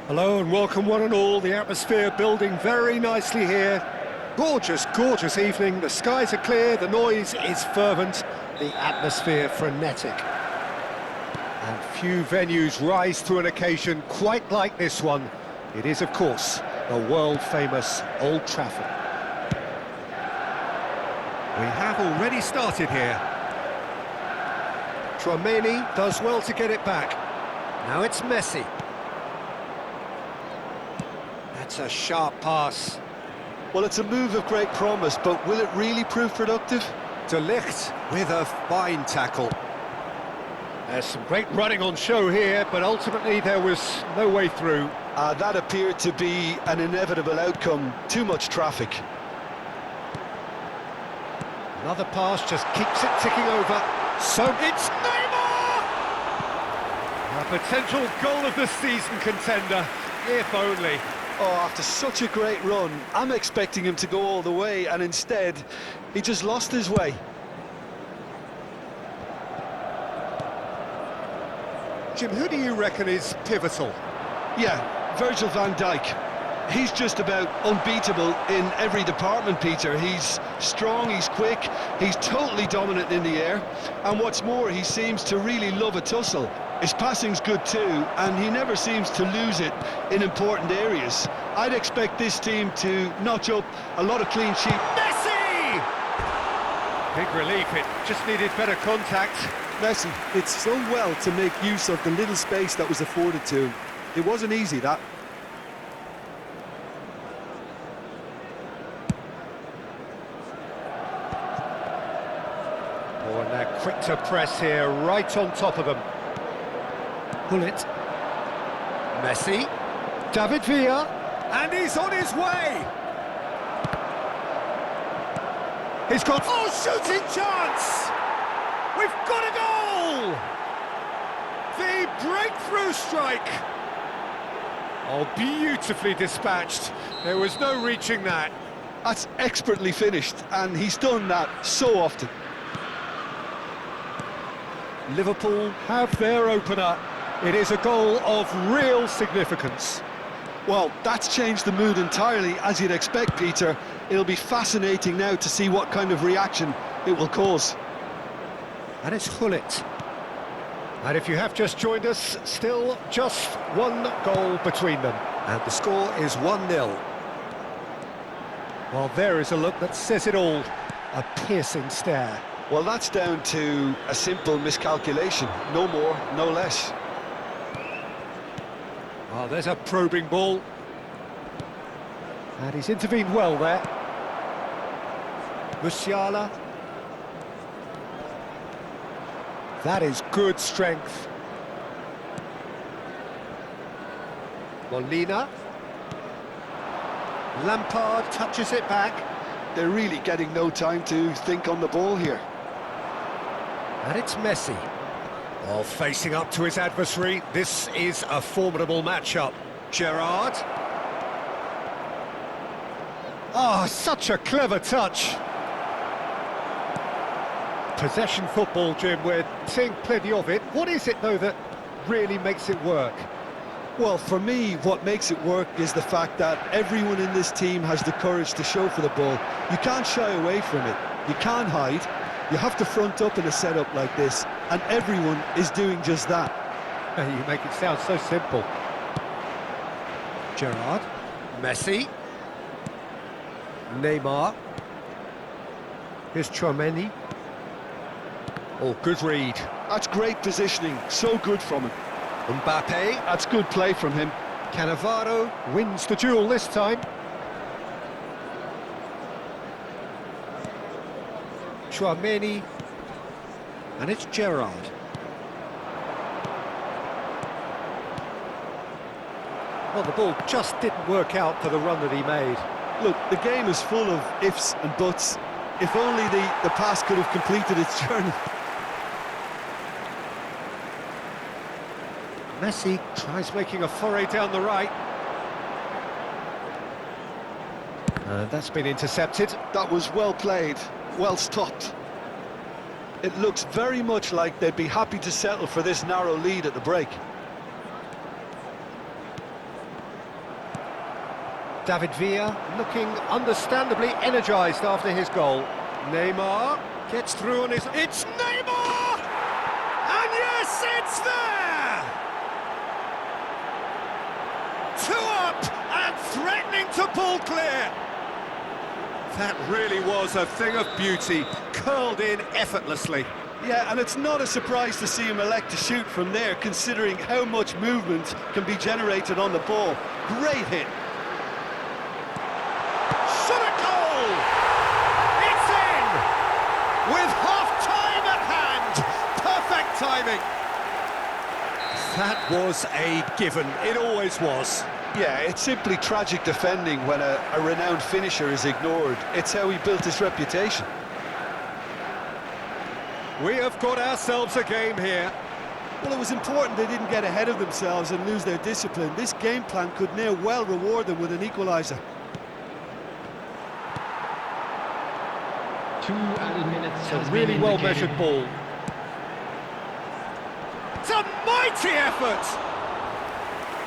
Hello and welcome one and all. The atmosphere building very nicely here. Gorgeous, gorgeous evening. The skies are clear, the noise is fervent, the atmosphere frenetic. And few venues rise to an occasion quite like this one. It is, of course, the world-famous Old Trafford. We have already started here. Tchouaméni does well to get it back. Now it's Messi. That's a sharp pass. Well, it's a move of great promise, but will it really prove productive? De Ligt with a fine tackle. There's some great running on show here, but ultimately there was no way through. That appeared to be an inevitable outcome. Too much traffic. Another pass just keeps it ticking over. So it's Neymar! A potential goal of the season contender, if only. Oh, after such a great run, I'm expecting him to go all the way, and instead, he just lost his way. Jim, who do you reckon is pivotal? Yeah, Virgil van Dijk. He's just about unbeatable in every department, Peter. He's strong, he's quick, he's totally dominant in the air, and what's more, he seems to really love a tussle. His passing's good too, and he never seems to lose it in important areas. I'd expect this team to notch up a lot of clean sheets. Messi! Big relief, it just needed better contact. Messi did so well to make use of the little space that was afforded to him. It wasn't easy, that. Oh, and they're quick to press here, right on top of them. Bullet. Messi. David Villa. And he's on his way! He's got... Oh, shooting chance! We've got a goal! The breakthrough strike! Oh, beautifully dispatched. There was no reaching that. That's expertly finished, and he's done that so often. Liverpool have their opener. It is a goal of real significance. Well, that's changed the mood entirely, as you'd expect, Peter. It'll be fascinating now to see what kind of reaction it will cause. And it's Gullit. And if you have just joined us, still just one goal between them. And the score is 1-0. Well, there is a look that says it all. A piercing stare. Well, that's down to a simple miscalculation. No more, no less. Oh, there's a probing ball. And he's intervened well there. Musiala. That is good strength. Molina. Lampard touches it back. They're really getting no time to think on the ball here. And it's Messi. Well, facing up to his adversary, this is a formidable matchup. Gerrard. Oh, such a clever touch. Possession football, Jim, we're seeing plenty of it. What is it, though, that really makes it work? Well, for me, what makes it work is the fact that everyone in this team has the courage to show for the ball. You can't shy away from it. You can't hide. You have to front up in a setup like this, and everyone is doing just that. You make it sound so simple. Gerrard. Messi. Neymar. Here's Tchouaméni. Oh, good read. That's great positioning, so good from him. Mbappe. That's good play from him. Cannavaro wins the duel this time. Tchouaméni. And it's Gerrard. Well, the ball just didn't work out for the run that he made. Look, the game is full of ifs and buts. If only the pass could have completed its journey. Messi tries making a foray down the right. And that's been intercepted. That was well played, well stopped. It looks very much like they'd be happy to settle for this narrow lead at the break. David Villa looking understandably energised after his goal. Neymar gets through on his... It's Neymar! And yes, it's there! 2 up and threatening to pull clear. That really was a thing of beauty, curled in effortlessly. Yeah, and it's not a surprise to see him elect to shoot from there, considering how much movement can be generated on the ball. Great hit. Shot a goal! It's in! With half-time at hand! Perfect timing! That was a given, it always was. Yeah, it's simply tragic defending when a renowned finisher is ignored. It's how he built his reputation. We have got ourselves a game here. Well, it was important they didn't get ahead of themselves and lose their discipline. This game plan could now well reward them with an equaliser. 2 added minutes. It's a really well-measured ball. It's a mighty effort!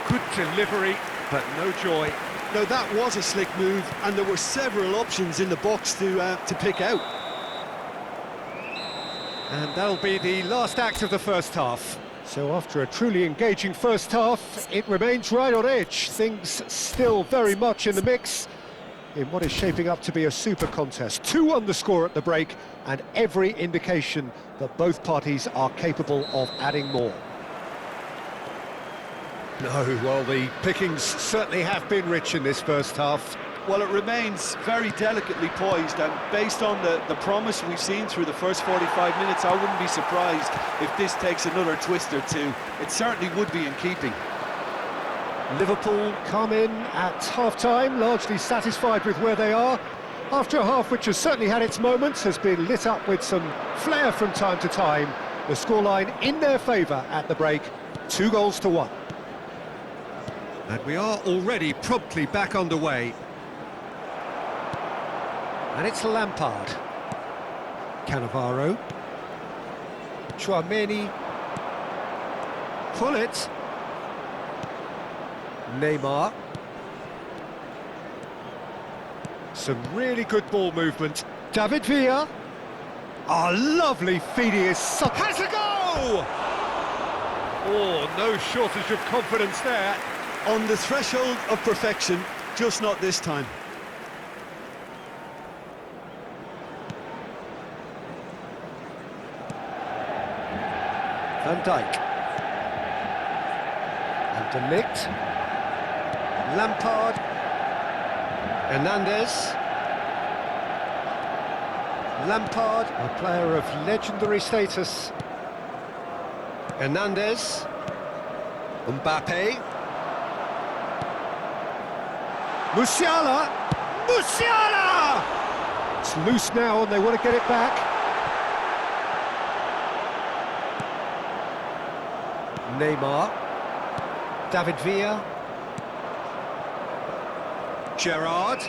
Good delivery, but no joy. Now, that was a slick move, and there were several options in the box to pick out. And that'll be the last act of the first half. So after a truly engaging first half, it remains right on edge. Things still very much in the mix in what is shaping up to be a super contest. 2 on the score at the break, and every indication that both parties are capable of adding more. No, well, the pickings certainly have been rich in this first half. Well, it remains very delicately poised, and based on the promise we've seen through the first 45 minutes, I wouldn't be surprised if this takes another twist or two. It certainly would be in keeping. Liverpool come in at half-time, largely satisfied with where they are. After a half which has certainly had its moments, has been lit up with some flair from time to time. The scoreline in their favour at the break, 2-1. And we are already promptly back underway. And it's Lampard. Cannavaro. Tchouaméni. Pullet. Neymar. Some really good ball movement. David Villa. A lovely feeding his son. Has a go! Oh, no shortage of confidence there. On the threshold of perfection, just not this time. Van Dijk. And De Ligt. Lampard. Hernandez. Lampard, a player of legendary status. Hernandez. Mbappe. Musiala! Musiala! It's loose now and they want to get it back. Neymar. David Villa. Gerrard.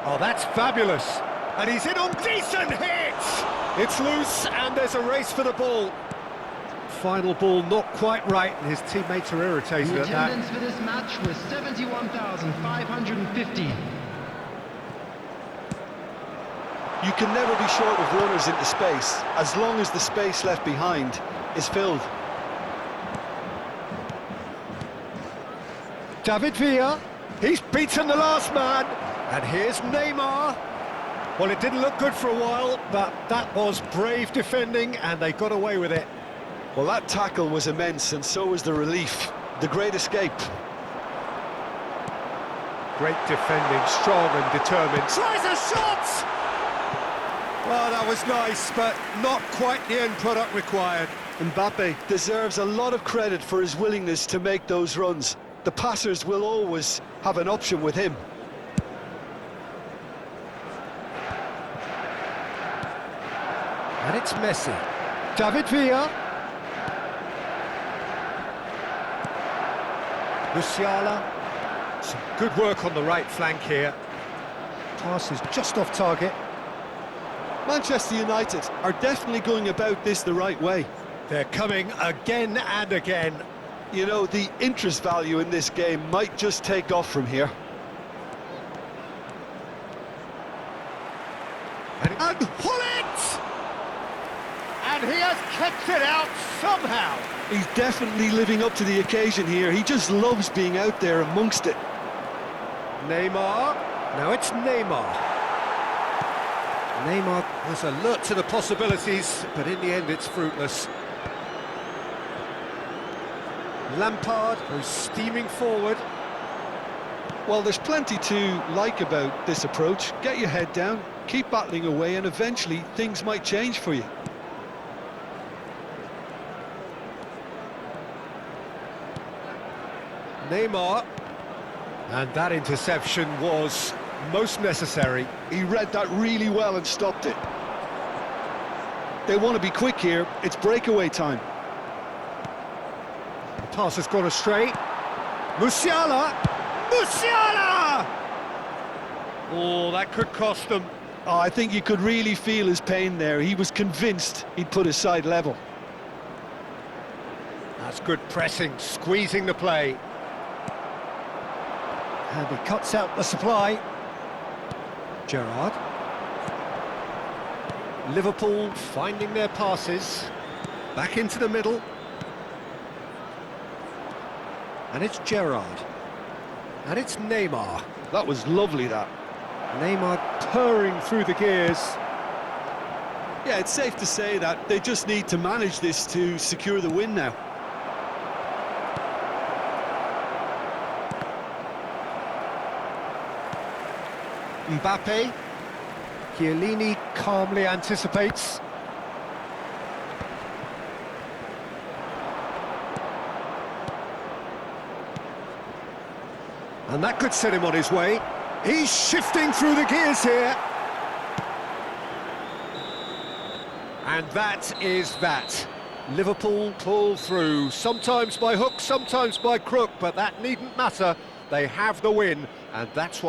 Oh, that's fabulous. And he's in on decent hits! It's loose and there's a race for the ball. Final ball not quite right and his teammates are irritated The at that. attendance for this match was 71,550. You can never be short of runners into space, as long as the space left behind is filled. David Villa, he's beaten the last man, and here's Neymar. Well, it didn't look good for a while, but that was brave defending, and they got away with it. Well, that tackle was immense, and so was the relief. The great escape. Great defending, strong and determined. Tries a shot! Well, that was nice, but not quite the end product required. Mbappe deserves a lot of credit for his willingness to make those runs. The passers will always have an option with him. And it's Messi. David Villa. Musiala. Some good work on the right flank here. Pass is just off target. Manchester United are definitely going about this the right way. They're coming again and again. You know, the interest value in this game might just take off from here. And Hullet! And he has kept it out somehow. He's definitely living up to the occasion here. He just loves being out there amongst it. Neymar. Now it's Neymar. Neymar was alert to the possibilities, but in the end it's fruitless. Lampard, who's steaming forward. Well, there's plenty to like about this approach. Get your head down, keep battling away, and eventually things might change for you. Neymar. And that interception was most necessary. He read that really well and stopped it. They want to be quick here. It's breakaway time. The pass has gone astray. Musiala! Musiala! Oh, that could cost them. Oh, I think you could really feel his pain there. He was convinced he'd put his side level. That's good pressing, squeezing the play. And he cuts out the supply. Gerrard. Liverpool finding their passes. Back into the middle. And it's Gerrard. And it's Neymar. That was lovely, that. Neymar purring through the gears. Yeah, it's safe to say that they just need to manage this to secure the win now. Mbappe. Chiellini calmly anticipates. And that could set him on his way. He's shifting through the gears here. And that is that. Liverpool pull through, sometimes by hook, sometimes by crook, but that needn't matter. They have the win, and that's what